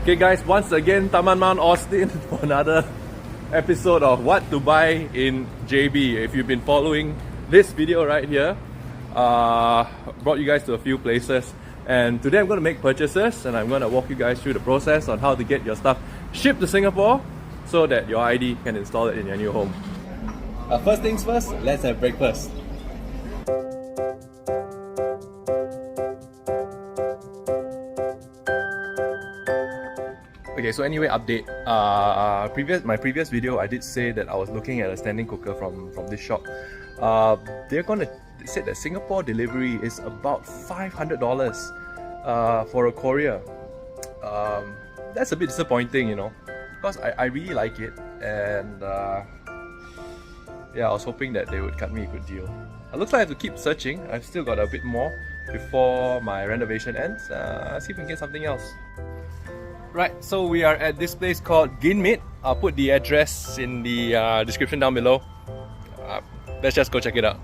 Okay guys, once again Taman Mount Austin for another episode of what to buy in JB. If you've been following this video right here, brought you guys to a few places, and today I'm going to make purchases and I'm going to walk you guys through the process on how to get your stuff shipped to Singapore so that your ID can install it in your new home. First things first, let's have breakfast. Okay, so anyway, update. My previous video, I did say that I was looking at a standing cooker from this shop. They said that Singapore delivery is about $500 for a courier. That's a bit disappointing, you know, because I really like it, and yeah, I was hoping that they would cut me a good deal. It looks like I have to keep searching. I've still got a bit more before my renovation ends. See if we can get something else. Right, so we are at this place called Ginmit. I'll put the address in the description down below. Let's just go check it out.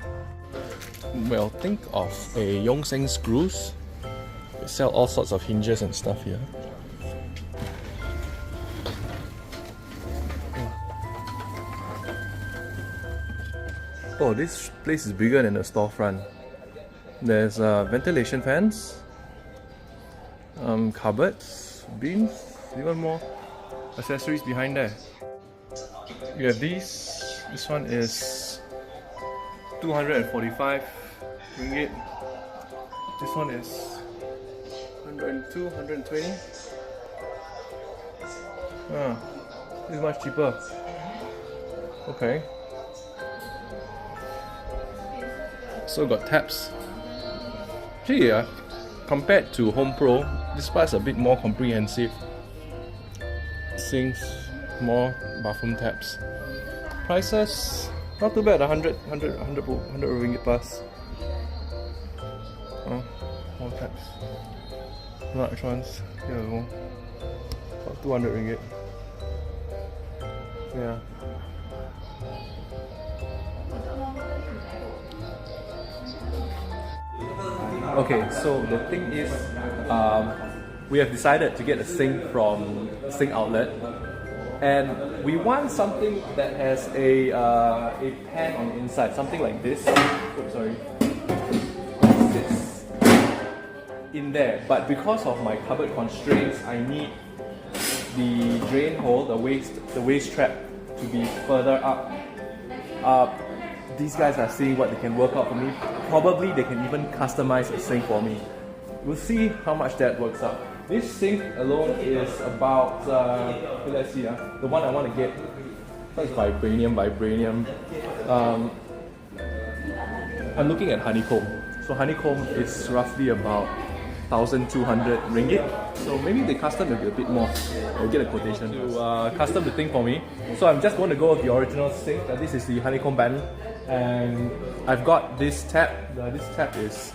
Well, think of a Yongseng screws. They sell all sorts of hinges and stuff here. Oh, this place is bigger than the storefront. There's ventilation fans, cupboards, bins, even more accessories behind there. You have these. This one is 245 ringgit. This one is 102, 120. This is much cheaper. Okay. So got taps. Actually, yeah, compared to Home Pro, this part's a bit more comprehensive. Sinks, more bathroom taps. Prices, not too bad, 100 ringgit plus. More taps. Large ones, here we go. About 200 ringgit. Yeah. Okay, so the thing is, we have decided to get a sink from a sink outlet, and we want something that has a pan on the inside, something like this. Oops, sorry. This in there, but because of my cupboard constraints, I need the drain hole, the waste trap, to be further up. These guys are seeing what they can work out for me. Probably they can even customize a sink for me. We'll see how much that works out. This sink alone is about, let's see, the one I want to get, it's vibranium. I'm looking at honeycomb. So honeycomb is roughly about 1,200 ringgit. So maybe the custom will be a bit more. I'll get a quotation to custom the thing for me. So I'm just going to go with the original sink. This is the honeycomb band, and I've got this tap. This tap is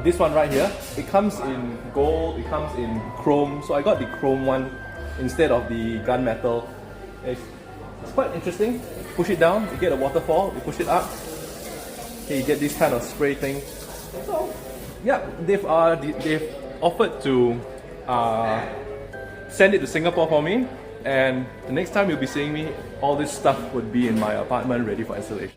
this one right here. It comes in gold, it comes in chrome, so I got the chrome one instead of the gunmetal. It's quite interesting. Push it down, you get a waterfall. You push it up, okay, you get this kind of spray thing. So yeah, they've offered to send it to Singapore for me, and the next time you'll be seeing me, all this stuff would be in my apartment ready for installation.